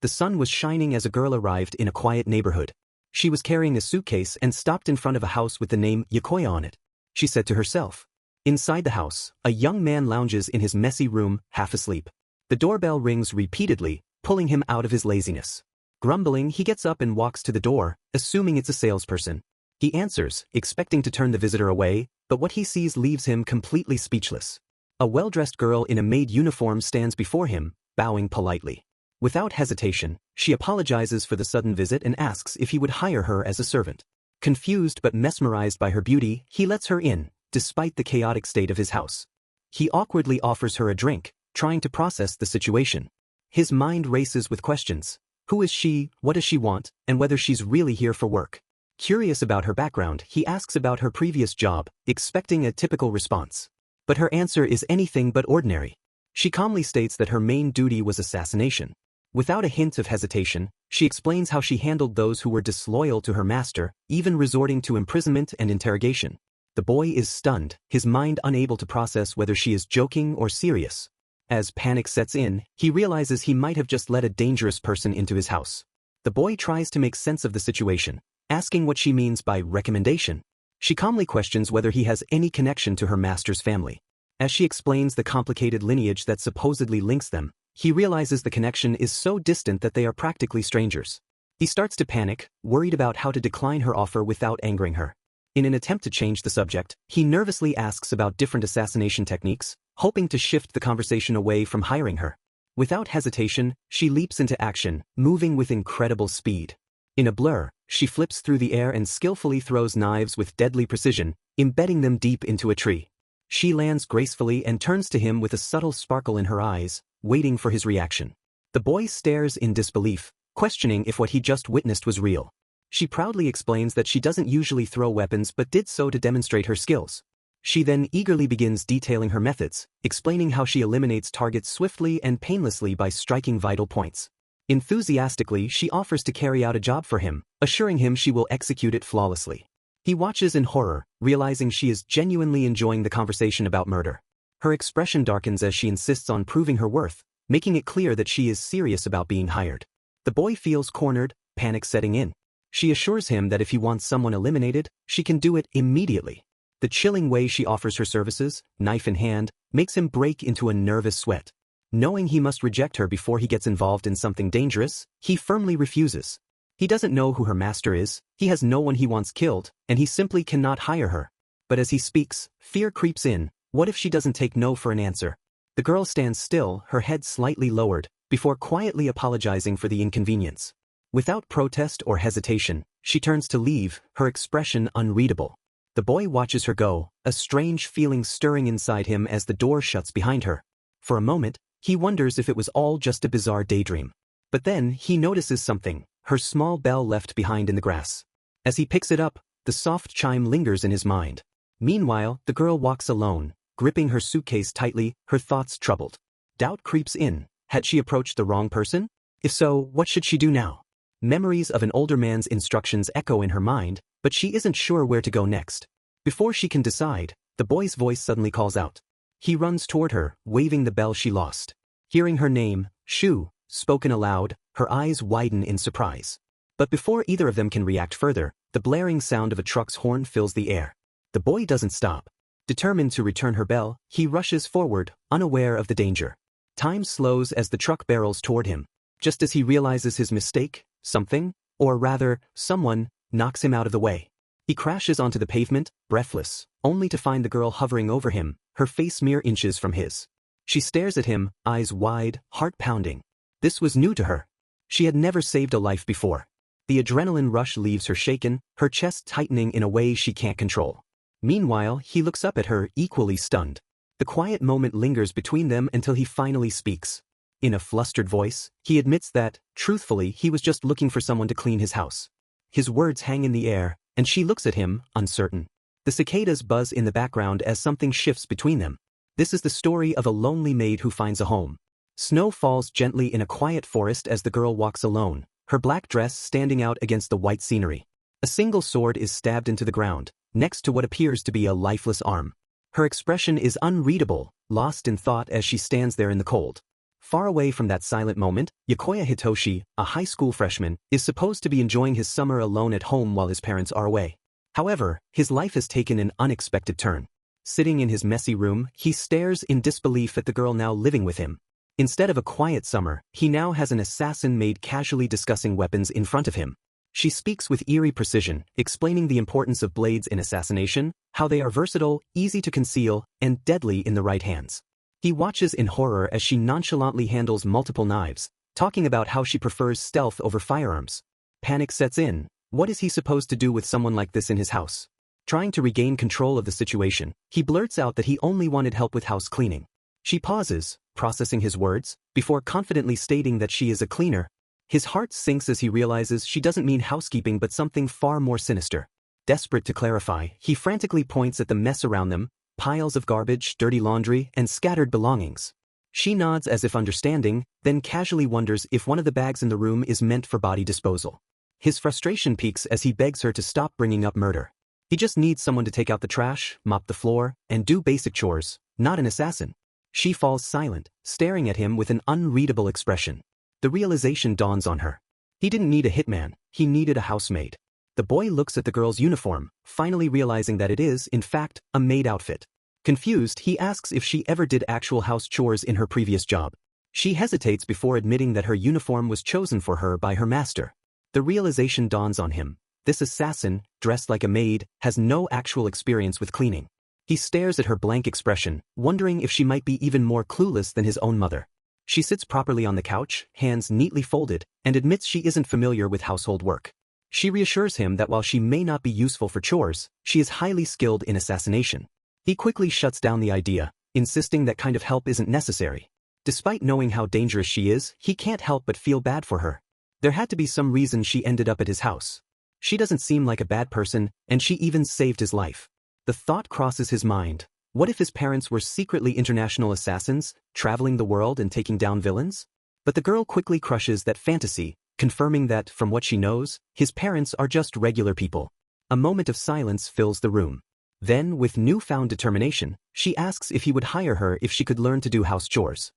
The sun was shining as a girl arrived in a quiet neighborhood. She was carrying a suitcase and stopped in front of a house with the name Yokoya on it. She said to herself. Inside the house, a young man lounges in his messy room, half asleep. The doorbell rings repeatedly, pulling him out of his laziness. Grumbling, he gets up and walks to the door, assuming it's a salesperson. He answers, expecting to turn the visitor away, but what he sees leaves him completely speechless. A well-dressed girl in a maid uniform stands before him, bowing politely. Without hesitation, she apologizes for the sudden visit and asks if he would hire her as a servant. Confused but mesmerized by her beauty, he lets her in, despite the chaotic state of his house. He awkwardly offers her a drink, trying to process the situation. His mind races with questions. Who is she, what does she want, and whether she's really here for work? Curious about her background, he asks about her previous job, expecting a typical response. But her answer is anything but ordinary. She calmly states that her main duty was assassination. Without a hint of hesitation, she explains how she handled those who were disloyal to her master, even resorting to imprisonment and interrogation. The boy is stunned, his mind unable to process whether she is joking or serious. As panic sets in, he realizes he might have just let a dangerous person into his house. The boy tries to make sense of the situation, asking what she means by recommendation. She calmly questions whether he has any connection to her master's family. As she explains the complicated lineage that supposedly links them, he realizes the connection is so distant that they are practically strangers. He starts to panic, worried about how to decline her offer without angering her. In an attempt to change the subject, he nervously asks about different assassination techniques, hoping to shift the conversation away from hiring her. Without hesitation, she leaps into action, moving with incredible speed. In a blur, she flips through the air and skillfully throws knives with deadly precision, embedding them deep into a tree. She lands gracefully and turns to him with a subtle sparkle in her eyes, waiting for his reaction. The boy stares in disbelief, questioning if what he just witnessed was real. She proudly explains that she doesn't usually throw weapons but did so to demonstrate her skills. She then eagerly begins detailing her methods, explaining how she eliminates targets swiftly and painlessly by striking vital points. Enthusiastically, she offers to carry out a job for him, assuring him she will execute it flawlessly. He watches in horror, realizing she is genuinely enjoying the conversation about murder. Her expression darkens as she insists on proving her worth, making it clear that she is serious about being hired. The boy feels cornered, panic setting in. She assures him that if he wants someone eliminated, she can do it immediately. The chilling way she offers her services, knife in hand, makes him break into a nervous sweat. Knowing he must reject her before he gets involved in something dangerous, he firmly refuses. He doesn't know who her master is, he has no one he wants killed, and he simply cannot hire her. But as he speaks, fear creeps in. What if she doesn't take no for an answer? The girl stands still, her head slightly lowered, before quietly apologizing for the inconvenience. Without protest or hesitation, she turns to leave, her expression unreadable. The boy watches her go, a strange feeling stirring inside him as the door shuts behind her. For a moment, he wonders if it was all just a bizarre daydream. But then, he notices something, her small bell left behind in the grass. As he picks it up, the soft chime lingers in his mind. Meanwhile, the girl walks alone, gripping her suitcase tightly, her thoughts troubled. Doubt creeps in. Had she approached the wrong person? If so, what should she do now? Memories of an older man's instructions echo in her mind, but she isn't sure where to go next. Before she can decide, the boy's voice suddenly calls out. He runs toward her, waving the bell she lost. Hearing her name, Shu, spoken aloud, her eyes widen in surprise. But before either of them can react further, the blaring sound of a truck's horn fills the air. The boy doesn't stop. Determined to return her bell, he rushes forward, unaware of the danger. Time slows as the truck barrels toward him. Just as he realizes his mistake, something, or rather, someone, knocks him out of the way. He crashes onto the pavement, breathless, only to find the girl hovering over him, her face mere inches from his. She stares at him, eyes wide, heart pounding. This was new to her. She had never saved a life before. The adrenaline rush leaves her shaken, her chest tightening in a way she can't control. Meanwhile, he looks up at her, equally stunned. The quiet moment lingers between them until he finally speaks. In a flustered voice, he admits that, truthfully, he was just looking for someone to clean his house. His words hang in the air, and she looks at him, uncertain. The cicadas buzz in the background as something shifts between them. This is the story of a lonely maid who finds a home. Snow falls gently in a quiet forest as the girl walks alone, her black dress standing out against the white scenery. A single sword is stabbed into the ground, next to what appears to be a lifeless arm. Her expression is unreadable, lost in thought as she stands there in the cold. Far away from that silent moment, Yokoya Hitoshi, a high school freshman, is supposed to be enjoying his summer alone at home while his parents are away. However, his life has taken an unexpected turn. Sitting in his messy room, he stares in disbelief at the girl now living with him. Instead of a quiet summer, he now has an assassin maid casually discussing weapons in front of him. She speaks with eerie precision, explaining the importance of blades in assassination, how they are versatile, easy to conceal, and deadly in the right hands. He watches in horror as she nonchalantly handles multiple knives, talking about how she prefers stealth over firearms. Panic sets in. What is he supposed to do with someone like this in his house? Trying to regain control of the situation, he blurts out that he only wanted help with house cleaning. She pauses, processing his words, before confidently stating that she is a cleaner. His heart sinks as he realizes she doesn't mean housekeeping but something far more sinister. Desperate to clarify, he frantically points at the mess around them, piles of garbage, dirty laundry, and scattered belongings. She nods as if understanding, then casually wonders if one of the bags in the room is meant for body disposal. His frustration peaks as he begs her to stop bringing up murder. He just needs someone to take out the trash, mop the floor, and do basic chores, not an assassin. She falls silent, staring at him with an unreadable expression. The realization dawns on her. He didn't need a hitman, he needed a housemaid. The boy looks at the girl's uniform, finally realizing that it is, in fact, a maid outfit. Confused, he asks if she ever did actual house chores in her previous job. She hesitates before admitting that her uniform was chosen for her by her master. The realization dawns on him. This assassin, dressed like a maid, has no actual experience with cleaning. He stares at her blank expression, wondering if she might be even more clueless than his own mother. She sits properly on the couch, hands neatly folded, and admits she isn't familiar with household work. She reassures him that while she may not be useful for chores, she is highly skilled in assassination. He quickly shuts down the idea, insisting that kind of help isn't necessary. Despite knowing how dangerous she is, he can't help but feel bad for her. There had to be some reason she ended up at his house. She doesn't seem like a bad person, and she even saved his life. The thought crosses his mind. What if his parents were secretly international assassins, traveling the world and taking down villains? But the girl quickly crushes that fantasy, confirming that, from what she knows, his parents are just regular people. A moment of silence fills the room. Then, with newfound determination, she asks if he would hire her if she could learn to do house chores.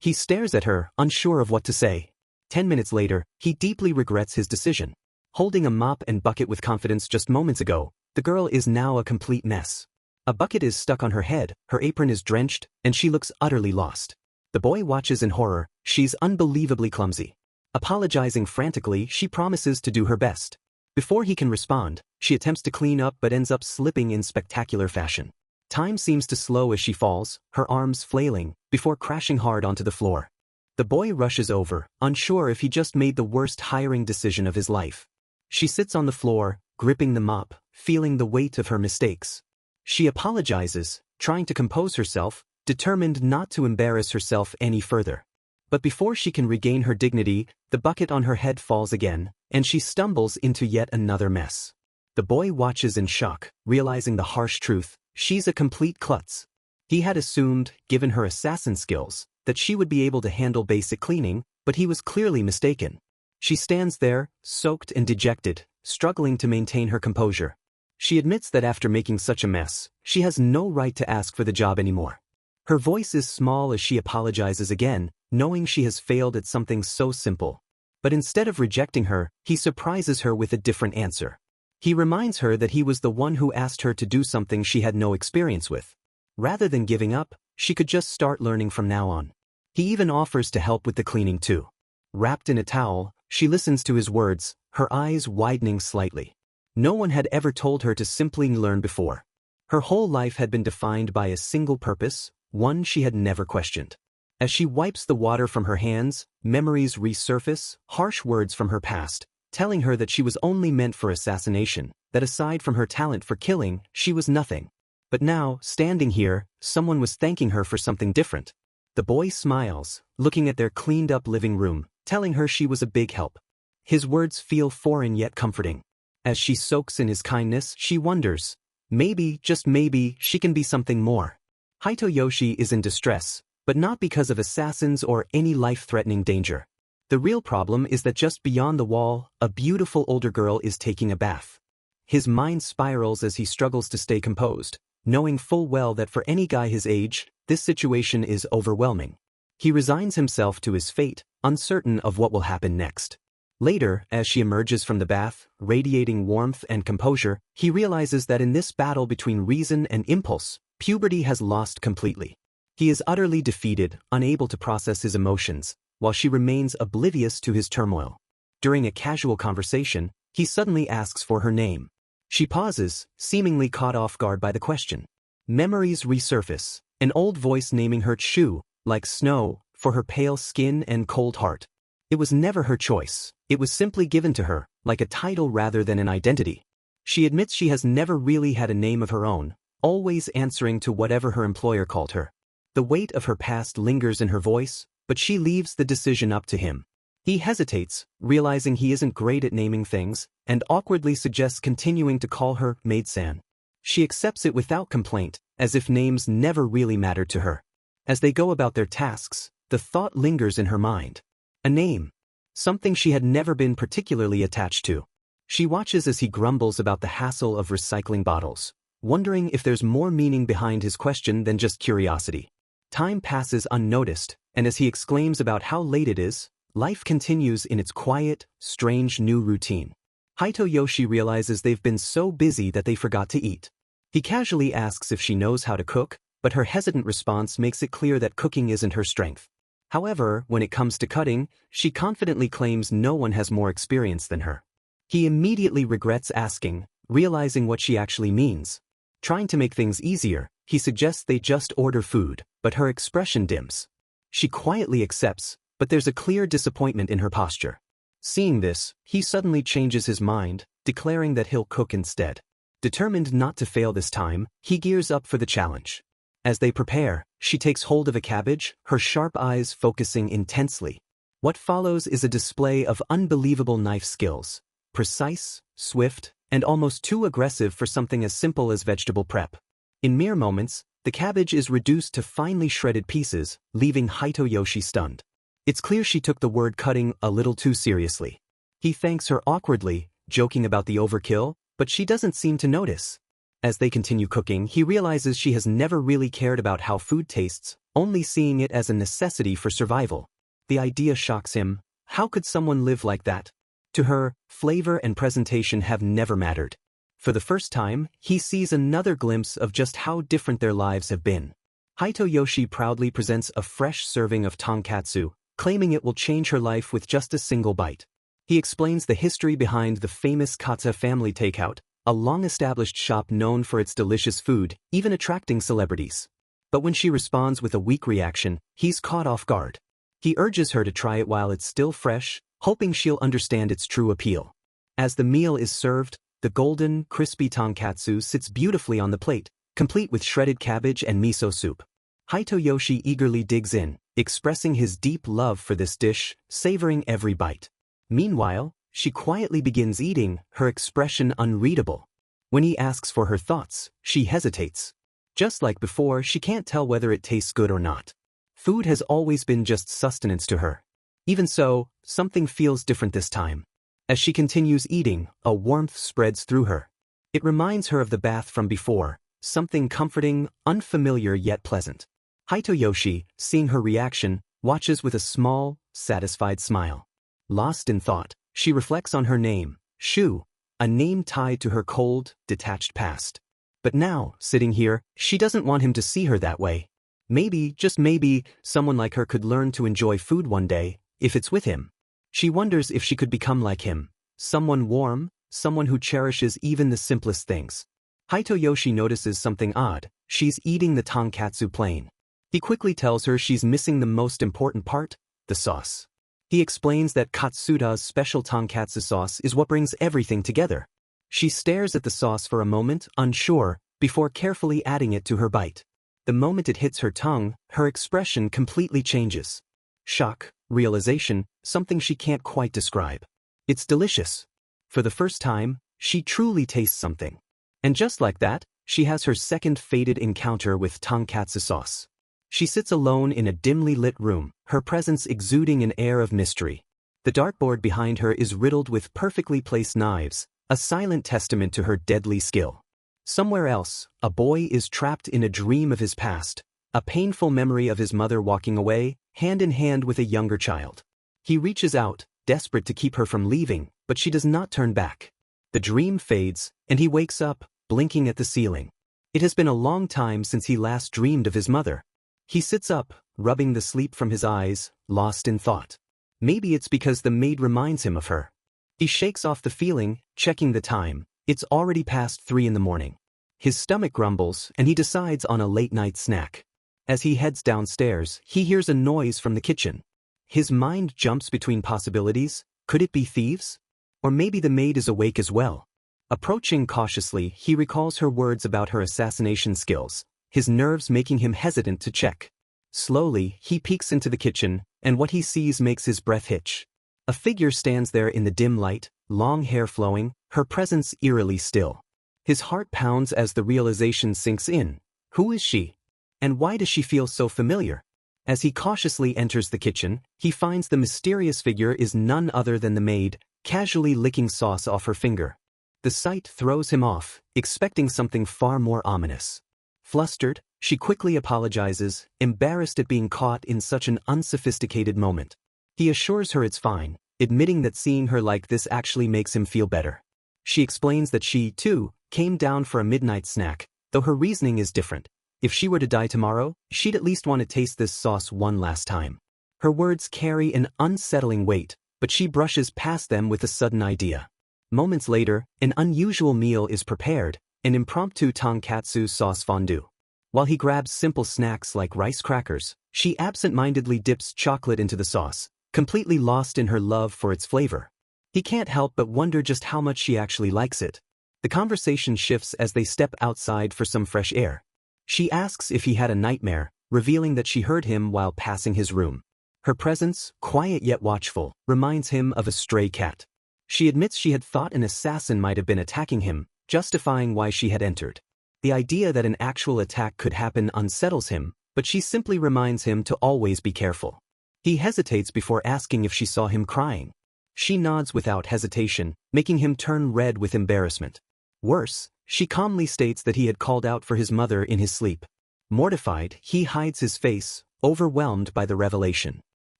He stares at her, unsure of what to say. 10 minutes later, he deeply regrets his decision. Holding a mop and bucket with confidence just moments ago, the girl is now a complete mess. A bucket is stuck on her head, her apron is drenched, and she looks utterly lost. The boy watches in horror. She's unbelievably clumsy. Apologizing frantically, she promises to do her best. Before he can respond, she attempts to clean up but ends up slipping in spectacular fashion. Time seems to slow as she falls, her arms flailing, before crashing hard onto the floor. The boy rushes over, unsure if he just made the worst hiring decision of his life. She sits on the floor, gripping the mop, feeling the weight of her mistakes. She apologizes, trying to compose herself, determined not to embarrass herself any further. But before she can regain her dignity, the bucket on her head falls again, and she stumbles into yet another mess. The boy watches in shock, realizing the harsh truth. She's a complete klutz. He had assumed, given her assassin skills, that she would be able to handle basic cleaning, but he was clearly mistaken. She stands there, soaked and dejected, struggling to maintain her composure. She admits that after making such a mess, she has no right to ask for the job anymore. Her voice is small as she apologizes again, knowing she has failed at something so simple. But instead of rejecting her, he surprises her with a different answer. He reminds her that he was the one who asked her to do something she had no experience with. Rather than giving up, she could just start learning from now on. He even offers to help with the cleaning too. Wrapped in a towel, she listens to his words, her eyes widening slightly. No one had ever told her to simply learn before. Her whole life had been defined by a single purpose, one she had never questioned. As she wipes the water from her hands, memories resurface, harsh words from her past, telling her that she was only meant for assassination, that aside from her talent for killing, she was nothing. But now, standing here, someone was thanking her for something different. The boy smiles, looking at their cleaned-up living room, telling her she was a big help. His words feel foreign yet comforting. As she soaks in his kindness, she wonders, maybe, just maybe, she can be something more. Hitoyoshi is in distress, but not because of assassins or any life-threatening danger. The real problem is that just beyond the wall, a beautiful older girl is taking a bath. His mind spirals as he struggles to stay composed, knowing full well that for any guy his age, this situation is overwhelming. He resigns himself to his fate, uncertain of what will happen next. Later, as she emerges from the bath, radiating warmth and composure, he realizes that in this battle between reason and impulse, puberty has lost completely. He is utterly defeated, unable to process his emotions, while she remains oblivious to his turmoil. During a casual conversation, he suddenly asks for her name. She pauses, seemingly caught off guard by the question. Memories resurface, an old voice naming her Chu, like snow, for her pale skin and cold heart. It was never her choice, it was simply given to her, like a title rather than an identity. She admits she has never really had a name of her own, always answering to whatever her employer called her. The weight of her past lingers in her voice, but she leaves the decision up to him. He hesitates, realizing he isn't great at naming things, and awkwardly suggests continuing to call her Maid-san. She accepts it without complaint, as if names never really mattered to her. As they go about their tasks, the thought lingers in her mind. A name. Something she had never been particularly attached to. She watches as he grumbles about the hassle of recycling bottles, wondering if there's more meaning behind his question than just curiosity. Time passes unnoticed, and as he exclaims about how late it is, life continues in its quiet, strange new routine. Hitoyoshi realizes they've been so busy that they forgot to eat. He casually asks if she knows how to cook, but her hesitant response makes it clear that cooking isn't her strength. However, when it comes to cutting, she confidently claims no one has more experience than her. He immediately regrets asking, realizing what she actually means. Trying to make things easier, he suggests they just order food, but her expression dims. She quietly accepts, but there's a clear disappointment in her posture. Seeing this, he suddenly changes his mind, declaring that he'll cook instead. Determined not to fail this time, he gears up for the challenge. As they prepare, she takes hold of a cabbage, her sharp eyes focusing intensely. What follows is a display of unbelievable knife skills. Precise, swift, and almost too aggressive for something as simple as vegetable prep. In mere moments, the cabbage is reduced to finely shredded pieces, leaving Hitoyoshi stunned. It's clear she took the word cutting a little too seriously. He thanks her awkwardly, joking about the overkill, but she doesn't seem to notice. As they continue cooking, he realizes she has never really cared about how food tastes, only seeing it as a necessity for survival. The idea shocks him. How could someone live like that? To her, flavor and presentation have never mattered. For the first time, he sees another glimpse of just how different their lives have been. Hitoyoshi proudly presents a fresh serving of tonkatsu, claiming it will change her life with just a single bite. He explains the history behind the famous Katsa family takeout, a long-established shop known for its delicious food, even attracting celebrities. But when she responds with a weak reaction, he's caught off guard. He urges her to try it while it's still fresh, hoping she'll understand its true appeal. As the meal is served, the golden, crispy tonkatsu sits beautifully on the plate, complete with shredded cabbage and miso soup. Hitoyoshi eagerly digs in, expressing his deep love for this dish, savoring every bite. Meanwhile, she quietly begins eating, her expression unreadable. When he asks for her thoughts, she hesitates. Just like before, she can't tell whether it tastes good or not. Food has always been just sustenance to her. Even so, something feels different this time. As she continues eating, a warmth spreads through her. It reminds her of the bath from before, something comforting, unfamiliar yet pleasant. Hitoyoshi, seeing her reaction, watches with a small, satisfied smile. Lost in thought, she reflects on her name, Shu, a name tied to her cold, detached past. But now, sitting here, she doesn't want him to see her that way. Maybe, just maybe, someone like her could learn to enjoy food one day, if it's with him. She wonders if she could become like him, someone warm, someone who cherishes even the simplest things. Hitoyoshi notices something odd. She's eating the tonkatsu plain. He quickly tells her she's missing the most important part, the sauce. He explains that Katsuda's special tonkatsu sauce is what brings everything together. She stares at the sauce for a moment, unsure, before carefully adding it to her bite. The moment it hits her tongue, her expression completely changes. Shock, realization, something she can't quite describe. It's delicious. For the first time, she truly tastes something. And just like that, she has her second fated encounter with tonkatsu sauce. She sits alone in a dimly lit room, her presence exuding an air of mystery. The dartboard behind her is riddled with perfectly placed knives, a silent testament to her deadly skill. Somewhere else, a boy is trapped in a dream of his past, a painful memory of his mother walking away, hand in hand with a younger child. He reaches out, desperate to keep her from leaving, but she does not turn back. The dream fades, and he wakes up, blinking at the ceiling. It has been a long time since he last dreamed of his mother. He sits up, rubbing the sleep from his eyes, lost in thought. Maybe it's because the maid reminds him of her. He shakes off the feeling, checking the time. It's already past 3 in the morning. His stomach grumbles, and he decides on a late-night snack. As he heads downstairs, he hears a noise from the kitchen. His mind jumps between possibilities. Could it be thieves? Or maybe the maid is awake as well. Approaching cautiously, he recalls her words about her assassination skills, his nerves making him hesitant to check. Slowly, he peeks into the kitchen, and what he sees makes his breath hitch. A figure stands there in the dim light, long hair flowing, her presence eerily still. His heart pounds as the realization sinks in. Who is she? And why does she feel so familiar? As he cautiously enters the kitchen, he finds the mysterious figure is none other than the maid, casually licking sauce off her finger. The sight throws him off, expecting something far more ominous. Flustered, she quickly apologizes, embarrassed at being caught in such an unsophisticated moment. He assures her it's fine, admitting that seeing her like this actually makes him feel better. She explains that she, too, came down for a midnight snack, though her reasoning is different. If she were to die tomorrow, she'd at least want to taste this sauce one last time. Her words carry an unsettling weight, but she brushes past them with a sudden idea. Moments later, an unusual meal is prepared, an impromptu tonkatsu sauce fondue. While he grabs simple snacks like rice crackers, she absent-mindedly dips chocolate into the sauce, completely lost in her love for its flavor. He can't help but wonder just how much she actually likes it. The conversation shifts as they step outside for some fresh air. She asks if he had a nightmare, revealing that she heard him while passing his room. Her presence, quiet yet watchful, reminds him of a stray cat. She admits she had thought an assassin might have been attacking him, justifying why she had entered. The idea that an actual attack could happen unsettles him, but she simply reminds him to always be careful. He hesitates before asking if she saw him crying. She nods without hesitation, making him turn red with embarrassment. Worse, she calmly states that he had called out for his mother in his sleep. Mortified, he hides his face, overwhelmed by the revelation.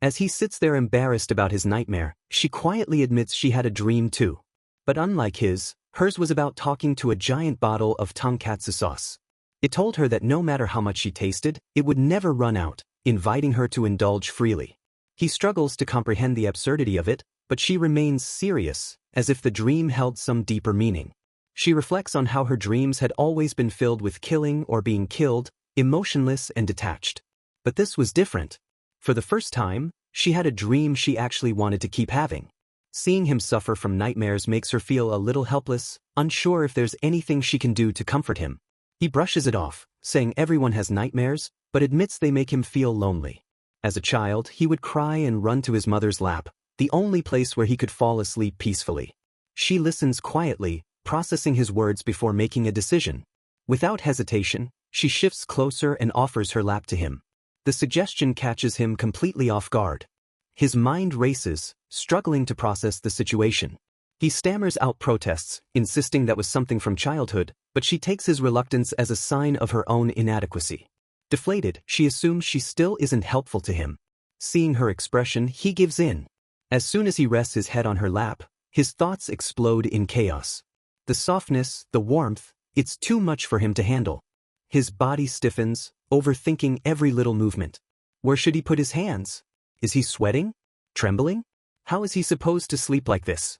As he sits there embarrassed about his nightmare, she quietly admits she had a dream too. But unlike his, hers was about talking to a giant bottle of tonkatsu sauce. It told her that no matter how much she tasted, it would never run out, inviting her to indulge freely. He struggles to comprehend the absurdity of it, but she remains serious, as if the dream held some deeper meaning. She reflects on how her dreams had always been filled with killing or being killed, emotionless and detached. But this was different. For the first time, she had a dream she actually wanted to keep having. Seeing him suffer from nightmares makes her feel a little helpless, unsure if there's anything she can do to comfort him. He brushes it off, saying everyone has nightmares, but admits they make him feel lonely. As a child, he would cry and run to his mother's lap, the only place where he could fall asleep peacefully. She listens quietly, processing his words before making a decision. Without hesitation, she shifts closer and offers her lap to him. The suggestion catches him completely off guard. His mind races, struggling to process the situation. He stammers out protests, insisting that was something from childhood, but she takes his reluctance as a sign of her own inadequacy. Deflated, she assumes she still isn't helpful to him. Seeing her expression, he gives in. As soon as he rests his head on her lap, his thoughts explode in chaos. The softness, the warmth, it's too much for him to handle. His body stiffens, overthinking every little movement. Where should he put his hands? Is he sweating? Trembling? How is he supposed to sleep like this?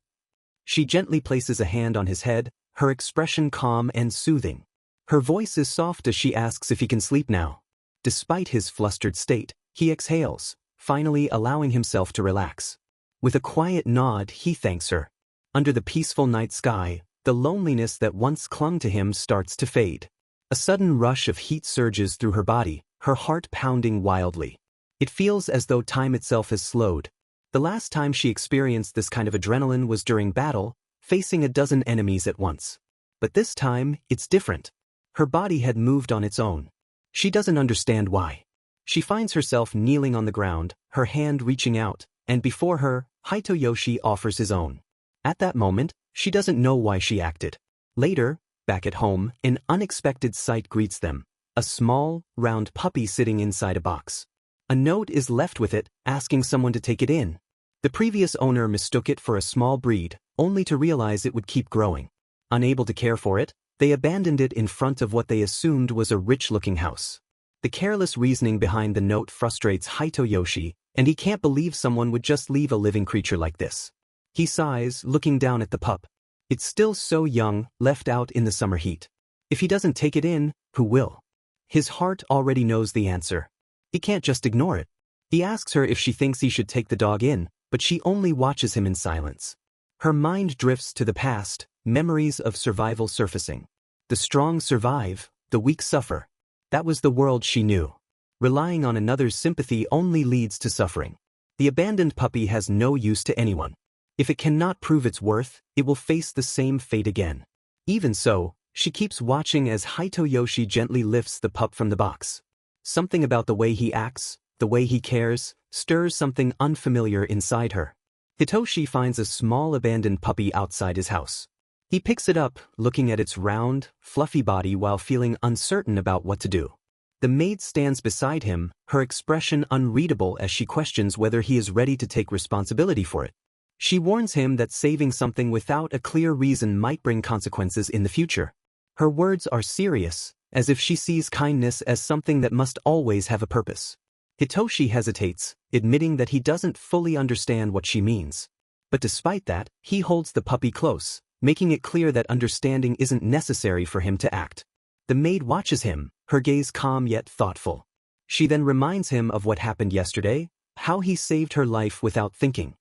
She gently places a hand on his head, her expression calm and soothing. Her voice is soft as she asks if he can sleep now. Despite his flustered state, he exhales, finally allowing himself to relax. With a quiet nod, he thanks her. Under the peaceful night sky, the loneliness that once clung to him starts to fade. A sudden rush of heat surges through her body, her heart pounding wildly. It feels as though time itself has slowed. The last time she experienced this kind of adrenaline was during battle, facing a dozen enemies at once. But this time, it's different. Her body had moved on its own. She doesn't understand why. She finds herself kneeling on the ground, her hand reaching out, and before her, Hitoyoshi offers his own. At that moment, she doesn't know why she acted. Later, back at home, an unexpected sight greets them. A small, round puppy sitting inside a box. A note is left with it, asking someone to take it in. The previous owner mistook it for a small breed, only to realize it would keep growing. Unable to care for it, they abandoned it in front of what they assumed was a rich-looking house. The careless reasoning behind the note frustrates Hitoyoshi, and he can't believe someone would just leave a living creature like this. He sighs, looking down at the pup. It's still so young, left out in the summer heat. If he doesn't take it in, who will? His heart already knows the answer. He can't just ignore it. He asks her if she thinks he should take the dog in, but she only watches him in silence. Her mind drifts to the past, memories of survival surfacing. The strong survive, the weak suffer. That was the world she knew. Relying on another's sympathy only leads to suffering. The abandoned puppy has no use to anyone. If it cannot prove its worth, it will face the same fate again. Even so, she keeps watching as Hitoyoshi gently lifts the pup from the box. Something about the way he acts, the way he cares, stirs something unfamiliar inside her. Hitoshi finds a small abandoned puppy outside his house. He picks it up, looking at its round, fluffy body while feeling uncertain about what to do. The maid stands beside him, her expression unreadable as she questions whether he is ready to take responsibility for it. She warns him that saving something without a clear reason might bring consequences in the future. Her words are serious, as if she sees kindness as something that must always have a purpose. Hitoshi hesitates, admitting that he doesn't fully understand what she means. But despite that, he holds the puppy close, making it clear that understanding isn't necessary for him to act. The maid watches him, her gaze calm yet thoughtful. She then reminds him of what happened yesterday, how he saved her life without thinking.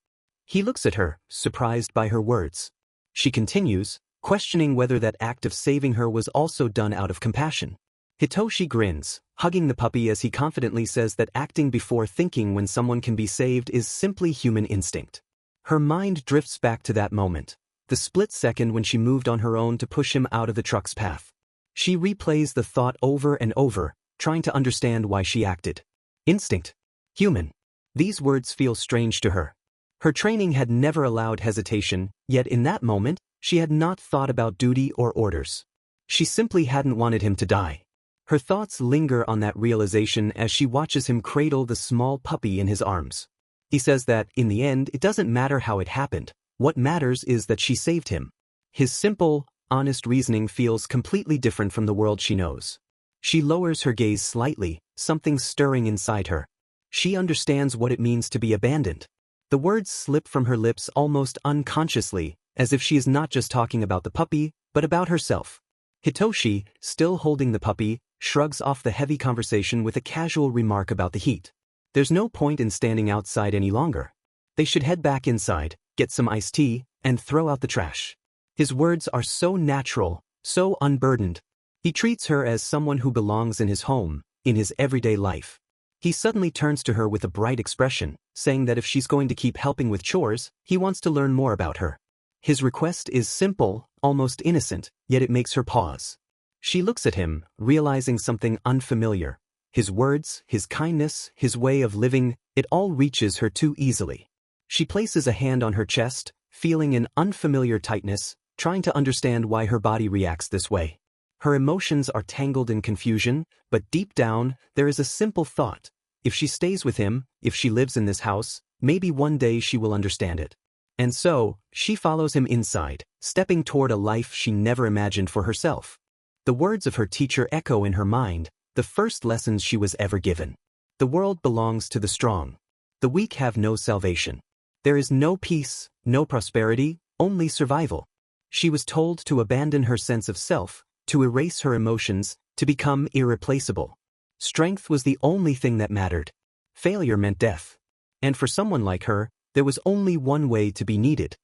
He looks at her, surprised by her words. She continues, questioning whether that act of saving her was also done out of compassion. Hitoshi grins, hugging the puppy as he confidently says that acting before thinking when someone can be saved is simply human instinct. Her mind drifts back to that moment, the split second when she moved on her own to push him out of the truck's path. She replays the thought over and over, trying to understand why she acted. Instinct. Human. These words feel strange to her. Her training had never allowed hesitation, yet in that moment, she had not thought about duty or orders. She simply hadn't wanted him to die. Her thoughts linger on that realization as she watches him cradle the small puppy in his arms. He says that, in the end, it doesn't matter how it happened. What matters is that she saved him. His simple, honest reasoning feels completely different from the world she knows. She lowers her gaze slightly, something stirring inside her. She understands what it means to be abandoned. The words slip from her lips almost unconsciously, as if she is not just talking about the puppy, but about herself. Hitoshi, still holding the puppy, shrugs off the heavy conversation with a casual remark about the heat. There's no point in standing outside any longer. They should head back inside, get some iced tea, and throw out the trash. His words are so natural, so unburdened. He treats her as someone who belongs in his home, in his everyday life. He suddenly turns to her with a bright expression, saying that if she's going to keep helping with chores, he wants to learn more about her. His request is simple, almost innocent, yet it makes her pause. She looks at him, realizing something unfamiliar. His words, his kindness, his way of living, it all reaches her too easily. She places a hand on her chest, feeling an unfamiliar tightness, trying to understand why her body reacts this way. Her emotions are tangled in confusion, but deep down, there is a simple thought. If she stays with him, if she lives in this house, maybe one day she will understand it. And so, she follows him inside, stepping toward a life she never imagined for herself. The words of her teacher echo in her mind, the first lessons she was ever given. The world belongs to the strong. The weak have no salvation. There is no peace, no prosperity, only survival. She was told to abandon her sense of self, to erase her emotions, to become irreplaceable. Strength was the only thing that mattered. Failure meant death. And for someone like her, there was only one way to be needed.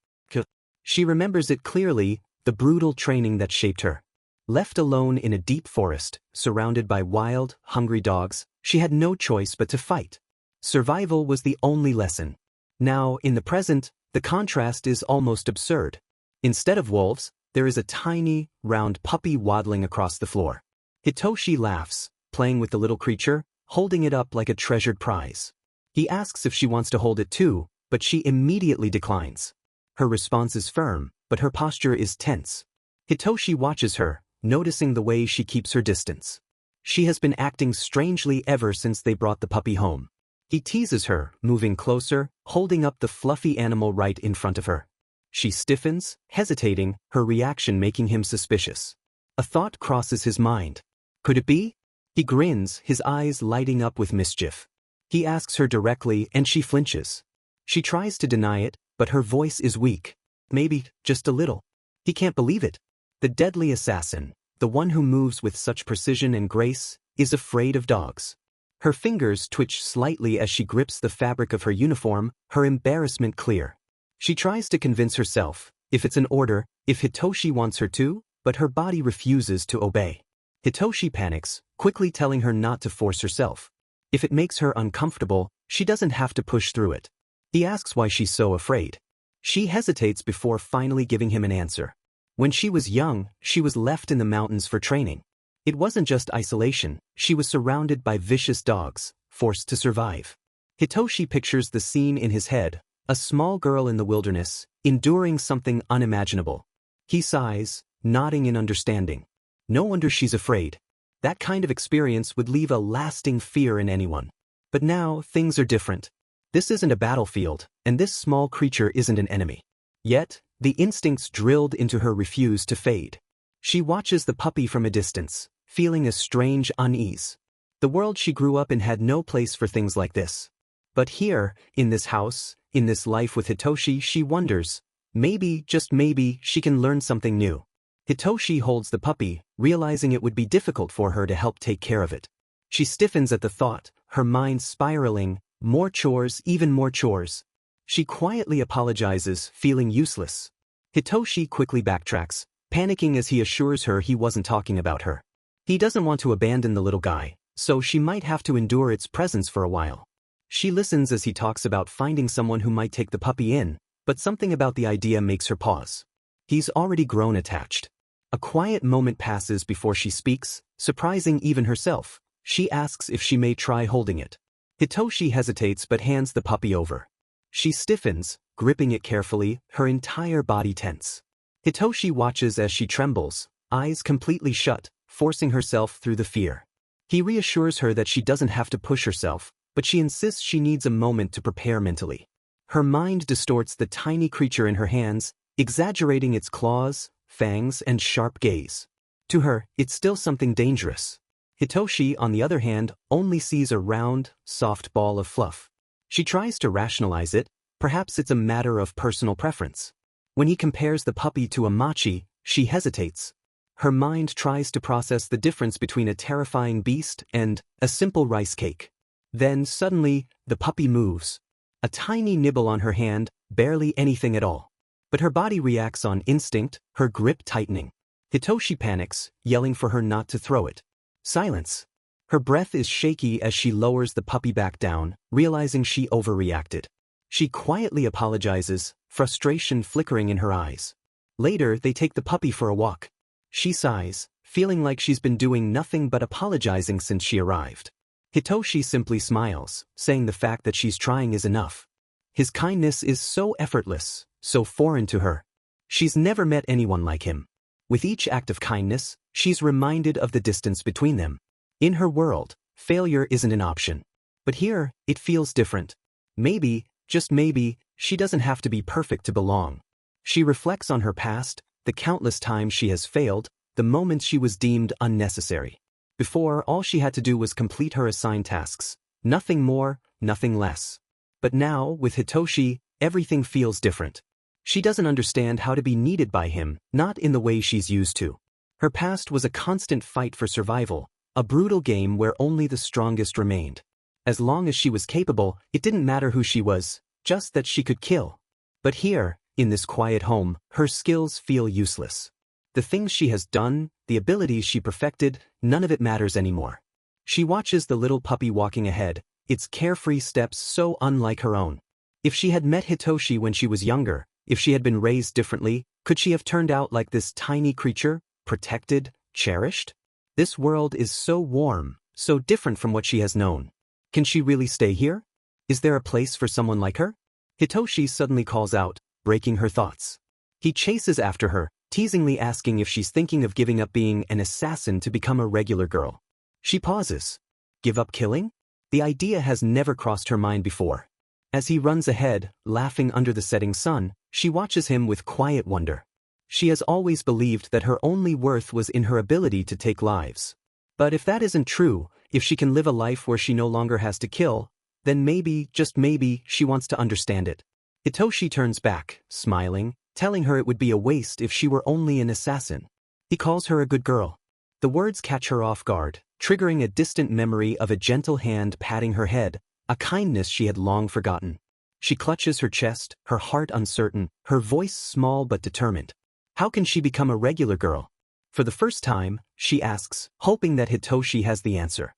She remembers it clearly, the brutal training that shaped her. Left alone in a deep forest, surrounded by wild, hungry dogs, she had no choice but to fight. Survival was the only lesson. Now, in the present, the contrast is almost absurd. Instead of wolves, there is a tiny, round puppy waddling across the floor. Hitoshi laughs, playing with the little creature, holding it up like a treasured prize. He asks if she wants to hold it too, but she immediately declines. Her response is firm, but her posture is tense. Hitoshi watches her, noticing the way she keeps her distance. She has been acting strangely ever since they brought the puppy home. He teases her, moving closer, holding up the fluffy animal right in front of her. She stiffens, hesitating, her reaction making him suspicious. A thought crosses his mind. Could it be? He grins, his eyes lighting up with mischief. He asks her directly and she flinches. She tries to deny it, but her voice is weak. Maybe, just a little. He can't believe it. The deadly assassin, the one who moves with such precision and grace, is afraid of dogs. Her fingers twitch slightly as she grips the fabric of her uniform, her embarrassment clear. She tries to convince herself, if it's an order, if Hitoshi wants her to, but her body refuses to obey. Hitoshi panics, quickly telling her not to force herself. If it makes her uncomfortable, she doesn't have to push through it. He asks why she's so afraid. She hesitates before finally giving him an answer. When she was young, she was left in the mountains for training. It wasn't just isolation, she was surrounded by vicious dogs, forced to survive. Hitoshi pictures the scene in his head, a small girl in the wilderness, enduring something unimaginable. He sighs, nodding in understanding. No wonder she's afraid. That kind of experience would leave a lasting fear in anyone. But now, things are different. This isn't a battlefield, and this small creature isn't an enemy. Yet, the instincts drilled into her refuse to fade. She watches the puppy from a distance, feeling a strange unease. The world she grew up in had no place for things like this. But here, in this house, in this life with Hitoshi, she wonders, maybe, just maybe, she can learn something new. Hitoshi holds the puppy, realizing it would be difficult for her to help take care of it. She stiffens at the thought, her mind spiraling, more chores, even more chores. She quietly apologizes, feeling useless. Hitoshi quickly backtracks, panicking as he assures her he wasn't talking about her. He doesn't want to abandon the little guy, so she might have to endure its presence for a while. She listens as he talks about finding someone who might take the puppy in, but something about the idea makes her pause. He's already grown attached. A quiet moment passes before she speaks, surprising even herself. She asks if she may try holding it. Hitoshi hesitates but hands the puppy over. She stiffens, gripping it carefully, her entire body tense. Hitoshi watches as she trembles, eyes completely shut, forcing herself through the fear. He reassures her that she doesn't have to push herself, but she insists she needs a moment to prepare mentally. Her mind distorts the tiny creature in her hands, exaggerating its claws, fangs, and sharp gaze. To her, it's still something dangerous. Hitoshi, on the other hand, only sees a round, soft ball of fluff. She tries to rationalize it, perhaps it's a matter of personal preference. When he compares the puppy to a machi, she hesitates. Her mind tries to process the difference between a terrifying beast and a simple rice cake. Then, suddenly, the puppy moves. A tiny nibble on her hand, barely anything at all. But her body reacts on instinct, her grip tightening. Hitoshi panics, yelling for her not to throw it. Silence. Her breath is shaky as she lowers the puppy back down, realizing she overreacted. She quietly apologizes, frustration flickering in her eyes. Later, they take the puppy for a walk. She sighs, feeling like she's been doing nothing but apologizing since she arrived. Hitoshi simply smiles, saying the fact that she's trying is enough. His kindness is so effortless, so foreign to her. She's never met anyone like him. With each act of kindness, she's reminded of the distance between them. In her world, failure isn't an option. But here, it feels different. Maybe, just maybe, she doesn't have to be perfect to belong. She reflects on her past, the countless times she has failed, the moments she was deemed unnecessary. Before, all she had to do was complete her assigned tasks. Nothing more, nothing less. But now, with Hitoshi, everything feels different. She doesn't understand how to be needed by him, not in the way she's used to. Her past was a constant fight for survival, a brutal game where only the strongest remained. As long as she was capable, it didn't matter who she was, just that she could kill. But here, in this quiet home, her skills feel useless. The things she has done, the abilities she perfected, none of it matters anymore. She watches the little puppy walking ahead, its carefree steps so unlike her own. If she had met Hitoshi when she was younger, if she had been raised differently, could she have turned out like this tiny creature, protected, cherished? This world is so warm, so different from what she has known. Can she really stay here? Is there a place for someone like her? Hitoshi suddenly calls out, breaking her thoughts. He chases after her, teasingly asking if she's thinking of giving up being an assassin to become a regular girl. She pauses. Give up killing? The idea has never crossed her mind before. As he runs ahead, laughing under the setting sun, she watches him with quiet wonder. She has always believed that her only worth was in her ability to take lives. But if that isn't true, if she can live a life where she no longer has to kill, then maybe, just maybe, she wants to understand it. Hitoshi turns back, smiling, telling her it would be a waste if she were only an assassin. He calls her a good girl. The words catch her off guard, triggering a distant memory of a gentle hand patting her head, a kindness she had long forgotten. She clutches her chest, her heart uncertain, her voice small but determined. How can she become a regular girl? For the first time, she asks, hoping that Hitoshi has the answer.